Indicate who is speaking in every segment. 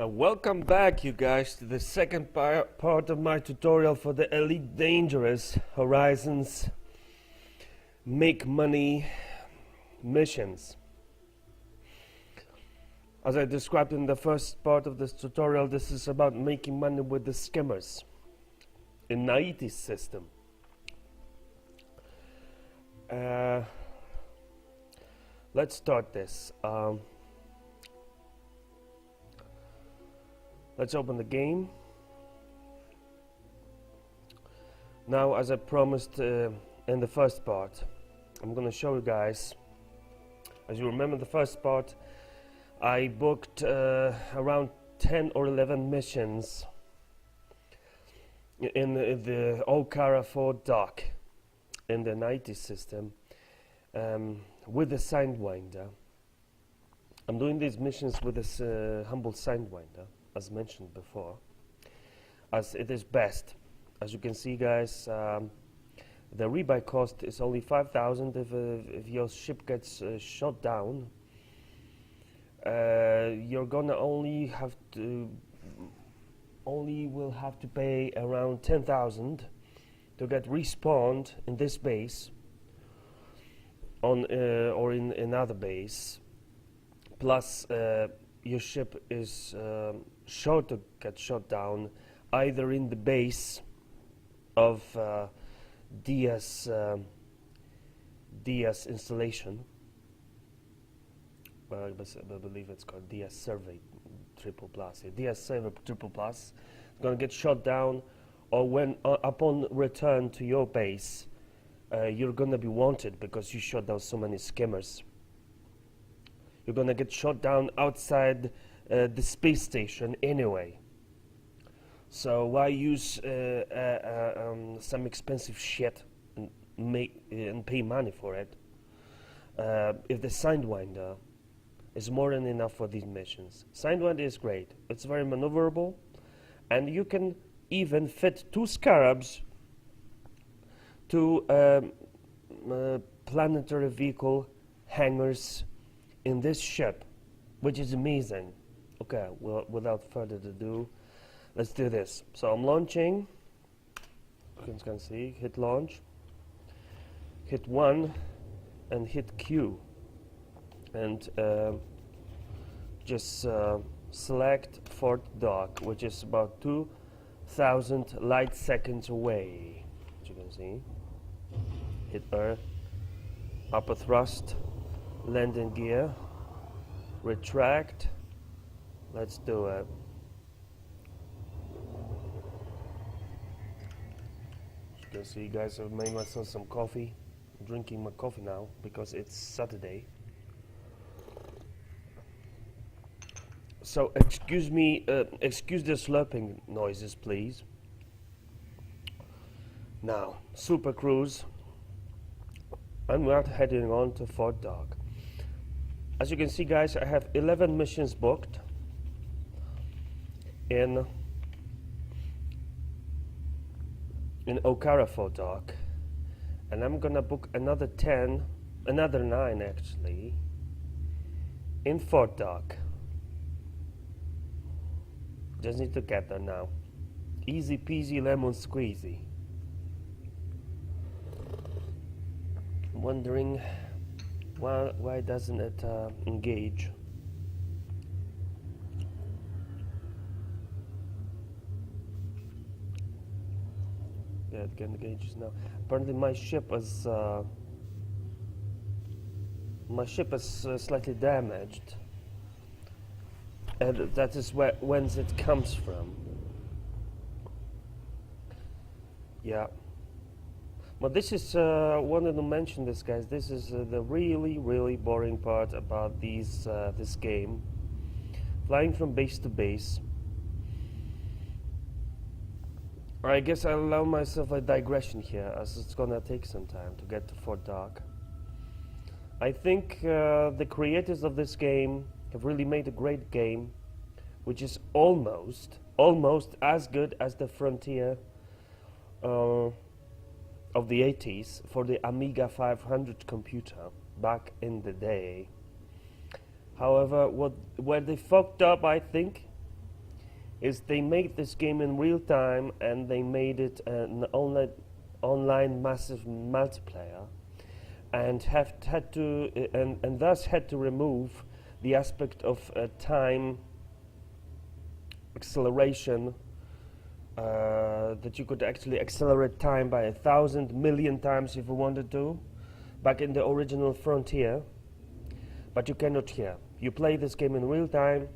Speaker 1: Welcome back, you guys, to the second part of my tutorial for the Elite Dangerous Horizons Make Money missions. As I described in the first part of this tutorial, this is about making money with the Skimmers in Naiti's system. Let's start this. Let's open the game. Now, as I promised in the first part, I'm gonna show you guys. As you remember the first part, I booked around 10 or 11 missions in the Okara Fort dock in the 90s system with the Sidewinder. I'm doing these missions with this humble Sidewinder, as mentioned before, as it is best. As you can see, guys, the rebuy cost is only 5,000 if your ship gets shot down. You're gonna only will have to pay around 10,000 to get respawned in this base on or in another base. Plus, your ship is sure to get shot down either in the base of DS installation. I believe it's called DS Survey Triple Plus. Yeah, DS Survey Triple Plus. It's gonna get shot down, or when upon return to your base, you're gonna be wanted because you shot down so many skimmers. You're gonna get shot down outside the space station anyway. So why use some expensive shit and pay money for it if the Sidewinder is more than enough for these missions? Sidewinder is great. It's very maneuverable, and you can even fit 2 scarabs to planetary vehicle hangars in this ship, which is amazing. Okay, well, without further ado, let's do this. So I'm launching. You can see, hit launch, hit 1, and hit Q, and just select Fort Dock, which is about 2,000 light seconds away. As you can see, hit Earth, upper thrust, landing gear, retract. Let's do it. As you can see, guys, I've made myself some coffee. I'm drinking my coffee now because it's Saturday. So excuse the slurping noises, please. Now, Super Cruise, and we're heading on to Fort Dock. As you can see, guys, I have 11 missions booked in Okara Fort Dock, and I'm gonna book another 9 actually, in Fort Dock. Just need to get there now. Easy peasy lemon squeezy. I'm wondering why doesn't it engage? Yeah, it can engages now. Apparently my ship is slightly damaged, and that is whence it comes from. Yeah. But this is, wanted to mention this, guys. This is the really boring part about this game. Flying from base to base. I guess I'll allow myself a digression here, as it's gonna take some time to get to Fort Dock. I think the creators of this game have really made a great game, which is almost as good as the Frontier of the 80s for the Amiga 500 computer back in the day. However, where they fucked up, I think, is they made this game in real time, and they made it an online massive multiplayer, and and thus had to remove the aspect of time acceleration, that you could actually accelerate time by 1,000 million times if you wanted to, back in the original Frontier, but you cannot here. You play this game in real time,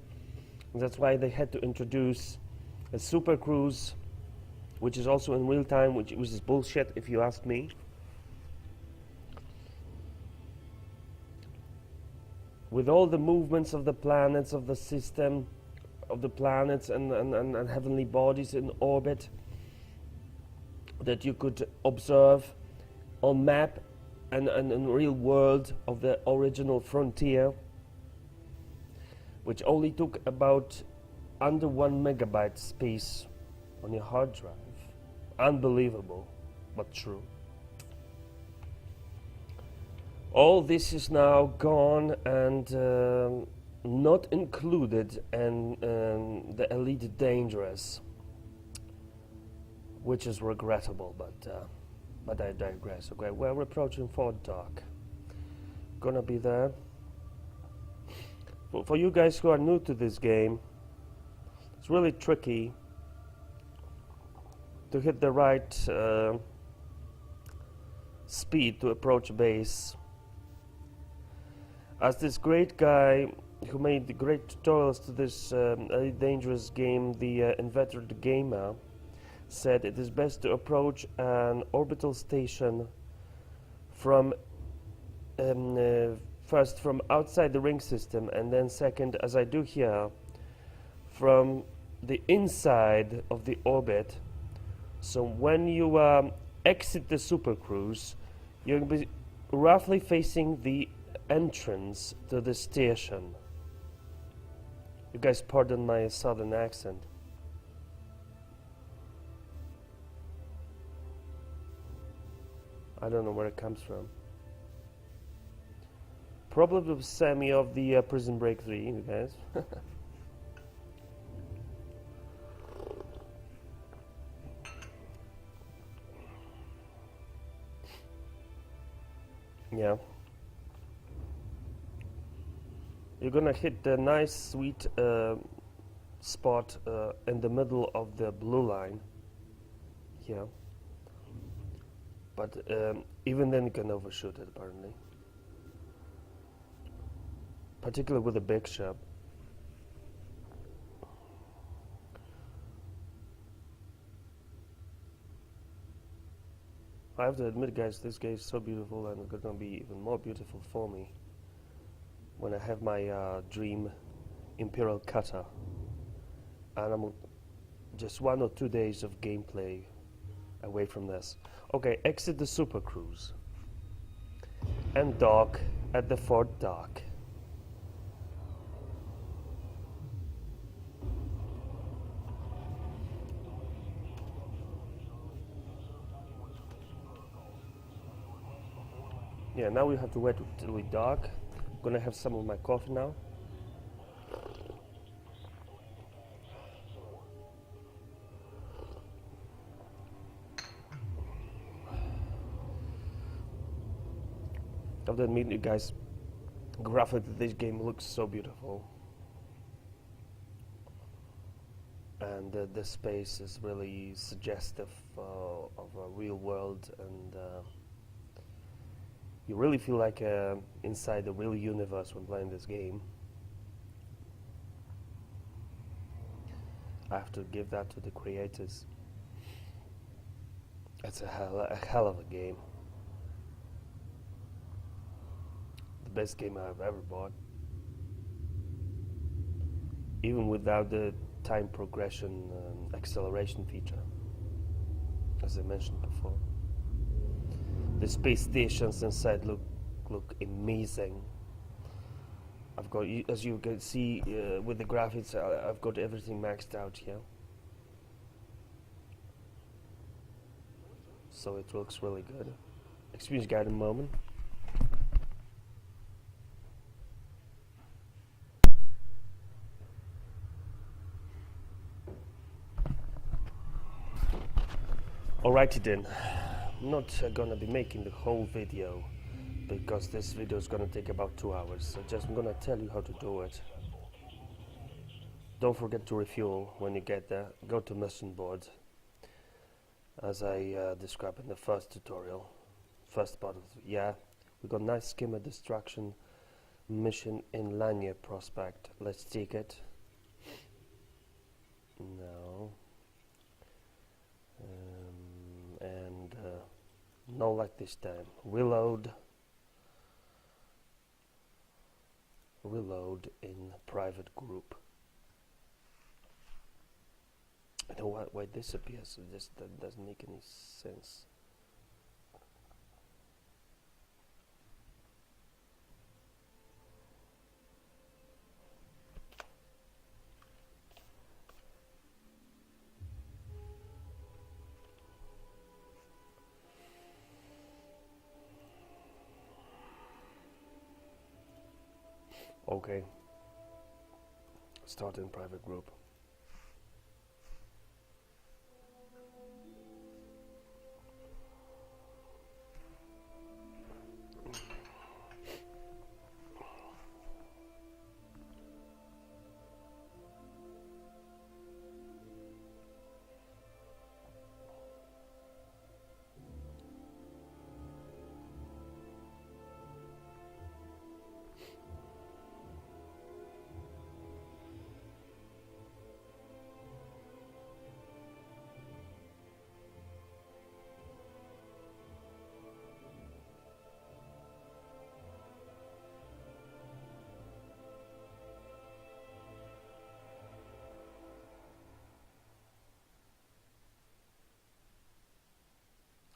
Speaker 1: and that's why they had to introduce a Super Cruise, which is also in real time, which is bullshit if you ask me. With all the movements of the planets, of the system, of the planets and heavenly bodies in orbit that you could observe on map and in real world of the original Frontier, which only took about under 1 megabyte space on your hard drive. Unbelievable, but true. All this is now gone and not included in the Elite Dangerous, which is regrettable, but I digress. Okay, we're approaching Fort Dock. Gonna be there. For you guys who are new to this game, it's really tricky to hit the right speed to approach base. As this great guy who made the great tutorials to this Elite Dangerous game, the Inveterate Gamer, said it is best to approach an orbital station from first from outside the ring system, and then second, as I do here, from the inside of the orbit. So when you exit the Super Cruise, you're going to be roughly facing the entrance to the station. You guys pardon my southern accent. I don't know where it comes from. Probably with Sammy of the Prison Break 3, you guys. Yeah. You're gonna hit the nice sweet spot in the middle of the blue line here, but even then you can overshoot it apparently, particularly with a big ship. I have to admit, guys, this game is so beautiful, and it's gonna be even more beautiful for me when I have my dream imperial cutter, and I'm just 1 or 2 days of gameplay away from this. Okay, exit the Super Cruise and dock at the Fort Dock. Yeah, now we have to wait till we dock. I'm gonna have some of my coffee now. I have to admit, you guys, graphically this game looks so beautiful, and the space is really suggestive of a real world, and you really feel like inside the real universe when playing this game. I have to give that to the creators. It's a hell of a game. The best game I've ever bought. Even without the time progression acceleration feature, as I mentioned before. The space stations inside look amazing. I've got, as you can see with the graphics, I've got everything maxed out here. So it looks really good. Excuse me, guys, a moment. Alrighty then, I'm not gonna be making the whole video because this video is gonna take about 2 hours, so just I'm gonna tell you how to do it. Don't forget to refuel when you get there. Go to mission board, as I described in the first tutorial, first part of we got nice skimmer destruction mission in Lanier Prospect. Let's take it. No. And no, like this time. Reload in private group. I don't know why this appears. That doesn't make any sense. Okay. Start in private group.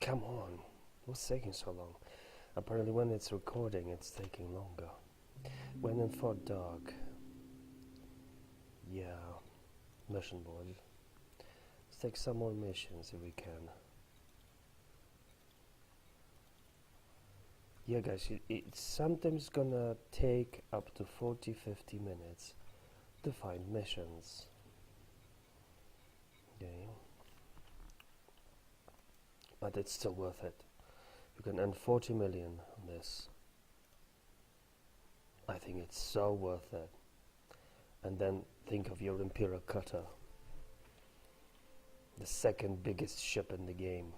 Speaker 1: Come on, what's taking so long? Apparently when it's recording it's taking longer. When in Fort Dog. Yeah, mission board. Let's take some more missions if we can. Yeah guys, it's sometimes gonna take up to 40-50 minutes to find missions. Okay. But it's still worth it. You can earn 40 million on this. I think it's so worth it. And then think of your Imperial cutter, the second biggest ship in the game,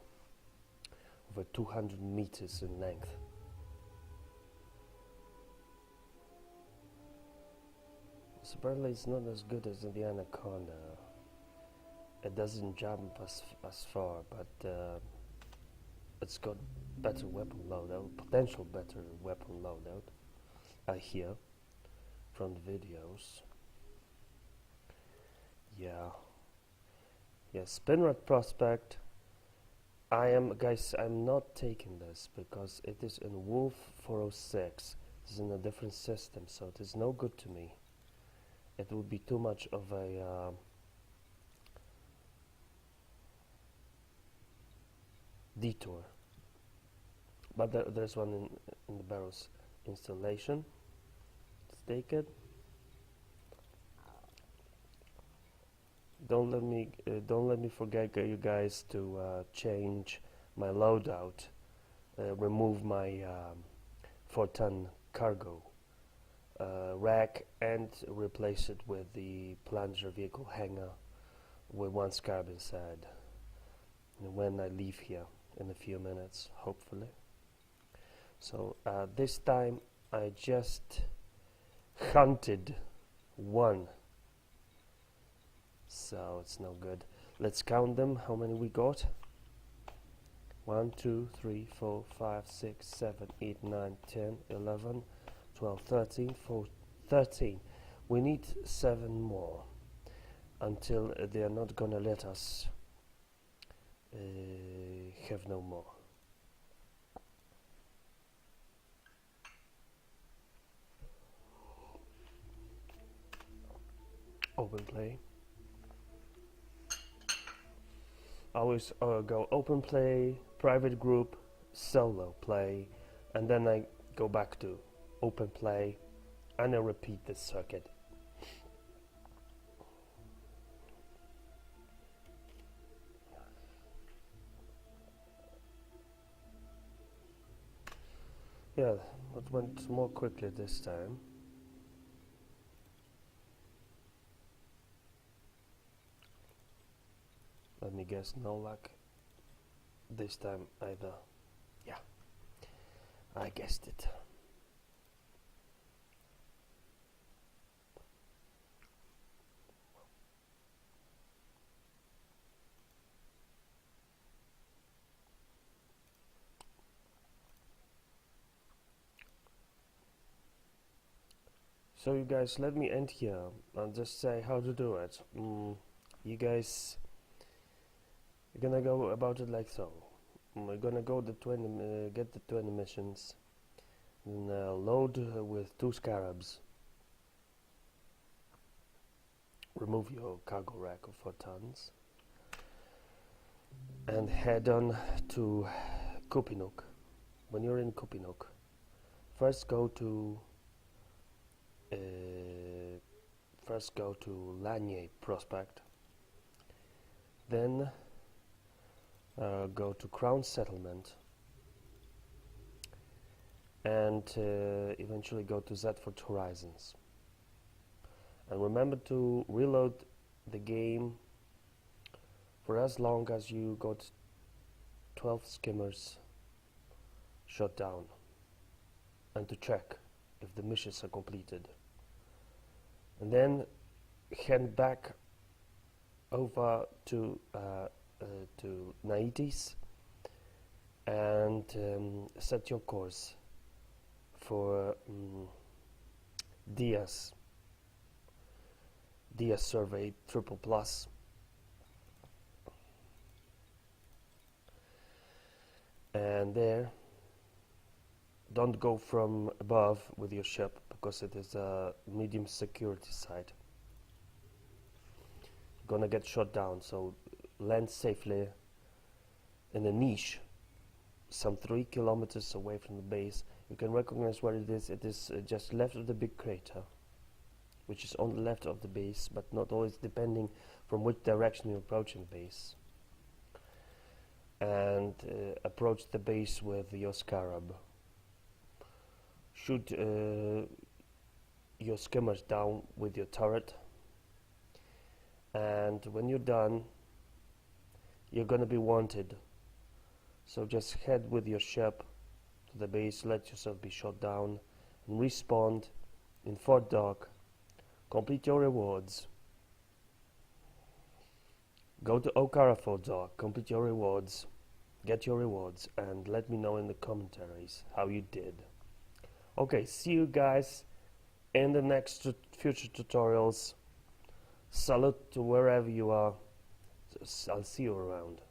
Speaker 1: over 200 meters in length. So apparently it's not as good as the Anaconda. It doesn't jump as far, but it's got better weapon loadout, potential better weapon loadout, I hear from the videos. Yeah, Spinrad Prospect. Guys, I'm not taking this because it is in Wolf 406. It is in a different system, so it is no good to me. It would be too much of a detour. But there's one in the Barrows installation. Let's take it. Don't let me forget, you guys, to change my loadout. Remove my 4-ton cargo rack and replace it with the plunger vehicle hangar with 1 scarab inside. And when I leave here in a few minutes, hopefully. So this time I just hunted 1, so it's no good. Let's count them, how many we got. 1, 2, 3, 4, 5, 6, 7, 8, 9, 10, 11, 12, 13, 13. We need 7 more until they are not gonna let us have no more. Open play. I always go open play, private group, solo play, and then I go back to open play, and I repeat this circuit. Yeah, it went more quickly this time. Let me guess, no luck this time either. Yeah, I guessed it. So you guys, let me end here and just say how to do it. You guys, you're gonna go about it like so. We're gonna go the 20, get the 20 missions, and load with 2 scarabs. Remove your cargo rack of 4 tons, and head on to Kupinuk. When you're in Kupinuk, first go to Lanye Prospect, then go to Crown Settlement, and eventually go to Zedford Horizons. And remember to reload the game for as long as you got 12 skimmers shot down, and to check if the missions are completed. And then head back over to Naitis and set your course for DS survey triple plus. And there, don't go from above with your ship because it is a medium security site. You're gonna get shot down, so land safely in a niche some 3 kilometers away from the base. You can recognize where it is. It is just left of the big crater, which is on the left of the base, but not always, depending from which direction you're approaching the base. And approach the base with your scarab. Shoot your skimmers down with your turret, and when you're done, you're gonna be wanted. So just head with your ship to the base, let yourself be shot down, and respawn in Fort Dock. Complete your rewards. Go to Okara Fort Dock, complete your rewards, get your rewards, and let me know in the commentaries how you did. Okay, see you guys in the next future tutorials. Salute to wherever you are. I'll see you around.